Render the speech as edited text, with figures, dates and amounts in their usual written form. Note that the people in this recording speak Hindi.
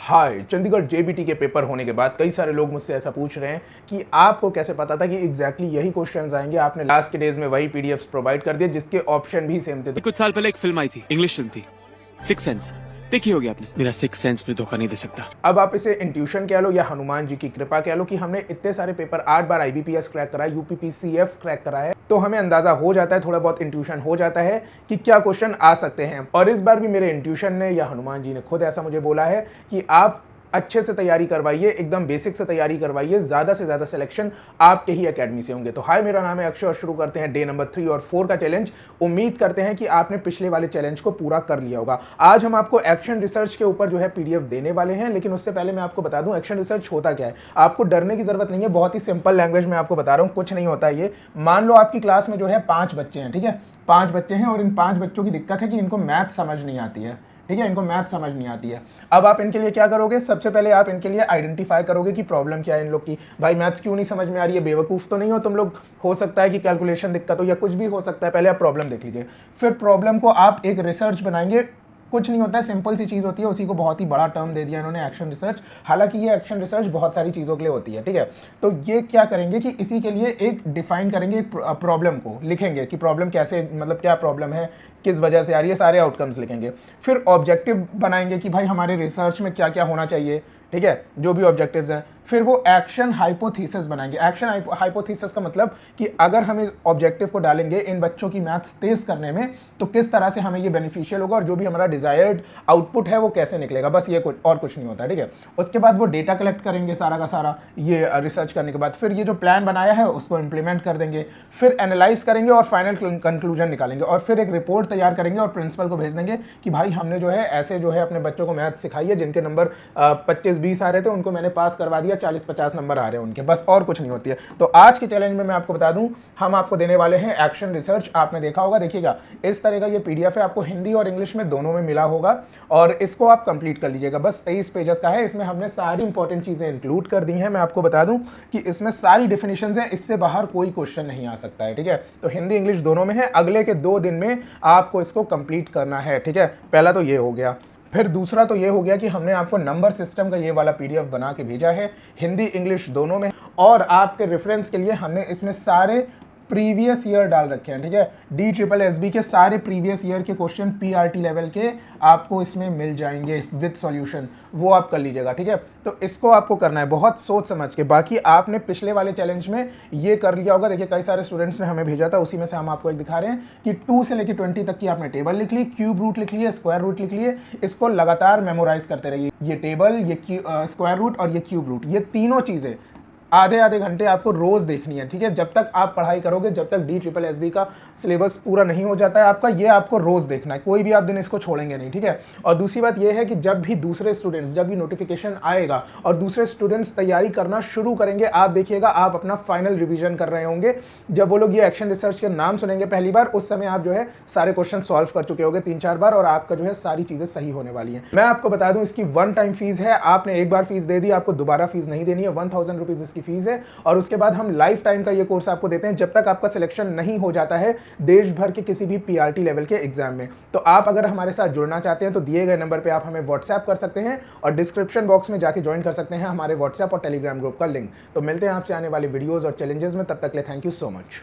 हाय, चंडीगढ़ जेबीटी के पेपर होने के बाद कई सारे लोग मुझसे ऐसा पूछ रहे हैं कि आपको कैसे पता था कि एग्जैक्टली यही क्वेश्चंस आएंगे। आपने लास्ट के डेज में वही पीडीएफ्स प्रोवाइड कर दिए जिसके ऑप्शन भी सेम थे। कुछ साल पहले एक फिल्म आई थी, इंग्लिश फिल्म थी, सिक्स सेंस। देखी होगी आपने। मेरा सिक्स सेंस में धोखा नहीं दे सकता। अब आप इसे इंट्यूशन कह लो या हनुमान जी की कृपा कह लो कि हमने इतने सारे पेपर 8 बार आईबीपीएस क्रैक करा है, यूपीपीसीएफ क्रैक करा है, तो हमें अंदाजा हो जाता है, थोड़ा बहुत इंट्यूशन हो जाता है कि क्या क्वेश्चन आ सकते हैं। और इस बार भी मेरे इंट्यूशन ने या हनुमान जी ने खुद ऐसा मुझे बोला है कि आप अच्छे से तैयारी करवाइए, एकदम बेसिक से तैयारी करवाइए, ज़्यादा से ज़्यादा सिलेक्शन आपके ही एकेडमी से होंगे। तो हाय, मेरा नाम है अक्षय और शुरू करते हैं डे नंबर 3 और 4 का चैलेंज। उम्मीद करते हैं कि आपने पिछले वाले चैलेंज को पूरा कर लिया होगा। आज हम आपको एक्शन रिसर्च के ऊपर जो है पीडीएफ देने वाले हैं, लेकिन उससे पहले मैं आपको बता दूं एक्शन रिसर्च होता क्या है। आपको डरने की जरूरत नहीं है, बहुत ही सिंपल लैंग्वेज में आपको बता रहा हूँ। कुछ नहीं होता है ये। मान लो आपकी क्लास में जो है 5 बच्चे हैं, ठीक है, 5 बच्चे हैं और इन 5 बच्चों की दिक्कत है कि इनको मैथ समझ नहीं आती है, ठीक है, इनको मैथ समझ नहीं आती है। अब आप इनके लिए क्या करोगे? सबसे पहले आप इनके लिए आइडेंटिफाई करोगे कि प्रॉब्लम क्या है इन लोग की। भाई मैथ्स क्यों नहीं समझ में आ रही है? बेवकूफ़ तो नहीं हो तुम लोग? हो सकता है कि कैलकुलेशन दिक्कत हो या कुछ भी हो सकता है। पहले आप प्रॉब्लम देख लीजिए, फिर प्रॉब्लम को आप एक रिसर्च बनाएंगे। कुछ नहीं होता है, सिंपल सी चीज़ होती है, उसी को बहुत ही बड़ा टर्म दे दिया इन्होंने, एक्शन रिसर्च। हालांकि ये एक्शन रिसर्च बहुत सारी चीज़ों के लिए होती है, ठीक है। तो ये क्या करेंगे कि इसी के लिए एक डिफाइन करेंगे, एक प्रॉब्लम को लिखेंगे कि प्रॉब्लम कैसे, मतलब क्या प्रॉब्लम है, किस वजह से आ रही है, सारे आउटकम्स लिखेंगे। फिर ऑब्जेक्टिव बनाएंगे कि भाई हमारे रिसर्च में क्या क्या होना चाहिए, ठीक है, जो भी ऑब्जेक्टिव्स हैं। फिर वो एक्शन हाइपोथेसिस बनाएंगे। एक्शन हाइपोथेसिस का मतलब कि अगर हम इस ऑब्जेक्टिव को डालेंगे इन बच्चों की मैथ्स तेज करने में, तो किस तरह से हमें ये बेनिफिशियल होगा और जो भी हमारा डिजायर्ड आउटपुट है वो कैसे निकलेगा। बस ये कुछ और कुछ नहीं होता, ठीक है। उसके बाद वो डेटा कलेक्ट करेंगे सारा का सारा, ये रिसर्च करने के बाद फिर ये जो प्लान बनाया है उसको इंप्लीमेंट कर देंगे। फिर एनालाइज करेंगे और फाइनल कंक्लूजन निकालेंगे और फिर एक रिपोर्ट तैयार करेंगे और प्रिंसिपल को भेज देंगे कि भाई हमने जो है ऐसे जो है अपने बच्चों को मैथ सिखाई है, जिनके नंबर 25-20 आ रहे थे उनको मैंने पास करवा दिया, 40-50 नंबर आ रहे हैं उनके, बस और कुछ नहीं होती है। तो आज के चैलेंज में मैं आपको बता दूं, हम आपको देने वाले हैं एक्शन रिसर्च। आपने देखा होगा, देखिएगा इस तरह का ये पीडीएफ है, आपको हिंदी और इंग्लिश में दोनों में मिला होगा और इसको आप कंप्लीट कर लीजिएगा। बस 23 पेजेस का है। इसमें हमने सारी इंपॉर्टेंट चीजें इंक्लूड कर दी हैं। मैं आपको बता दूं कि इसमें सारी डिफिनेशंस हैं, इससे बाहर कोई क्वेश्चन नहीं आ सकता है, ठीक है। तो हिंदी इंग्लिश दोनों में है। अगले के 2 दिन में आपको इसको कंप्लीट करना है, ठीक है। पहला तो ये हो गया। फिर दूसरा तो ये हो गया कि हमने आपको नंबर सिस्टम का ये वाला पीडीएफ बना के भेजा है, हिंदी इंग्लिश दोनों में। और आपके रेफरेंस के लिए हमने इसमें सारे प्रीवियस ईयर डाल रखे हैं, ठीक है। DSSB के सारे प्रीवियस ईयर के क्वेश्चन पीआरटी लेवल के आपको इसमें मिल जाएंगे विद सॉल्यूशन, वो आप कर लीजिएगा, ठीक है। तो इसको आपको करना है बहुत सोच समझ के। बाकी आपने पिछले वाले चैलेंज में ये कर लिया होगा। देखिए कई सारे स्टूडेंट्स ने हमें भेजा था, उसी में से हम आपको एक दिखा रहे हैं कि 2 से लेकर 20 तक की आपने टेबल लिख ली, क्यूब रूट लिख लिए, स्क्वायर रूट लिख लिए। इसको लगातार मेमोराइज करते रहिए। ये टेबल, ये स्क्वायर रूट और ये क्यूब रूट, ये तीनों चीज़ें आधे आधे घंटे आपको रोज देखनी है, ठीक है। जब तक आप पढ़ाई करोगे, जब तक DSSB का सिलेबस पूरा नहीं हो जाता है आपका, ये आपको रोज देखना है, कोई भी आप दिन इसको छोड़ेंगे नहीं, ठीक है। और दूसरी बात ये है कि जब भी दूसरे स्टूडेंट्स, जब भी नोटिफिकेशन आएगा और दूसरे स्टूडेंट्स तैयारी करना शुरू करेंगे, आप देखिएगा आप अपना फाइनल रिविजन कर रहे होंगे। जब वो लोग ये एक्शन रिसर्च के नाम सुनेंगे पहली बार, उस समय आप जो है सारे क्वेश्चन सॉल्व कर चुके होंगे 3-4 बार और आपका जो है सारी चीजें सही होने वाली है। मैं आपको बता दूं, इसकी 1 टाइम फीस है। आपने एक बार फीस दे दी, आपको दोबारा फीस नहीं देनी है। 1000 रुपीज इसकी फीस है। और उसके बाद हम लाइफ टाइम का ये कोर्स आपको देते हैं जब तक आपका सिलेक्शन नहीं हो जाता है देश भर के किसी भी पीआरटी लेवल के एग्जाम में। तो आप अगर हमारे साथ जुड़ना चाहते हैं तो दिए गए नंबर पे आप हमें व्हाट्सएप कर सकते हैं और डिस्क्रिप्शन बॉक्स में जाके ज्वाइन कर सकते हैं हमारे व्हाट्सएप और टेलीग्राम ग्रुप का लिंक। तो मिलते हैं आपसे आने वाले वीडियोस और चैलेंजेस में, तब तक के लिए थैंक यू सो मच।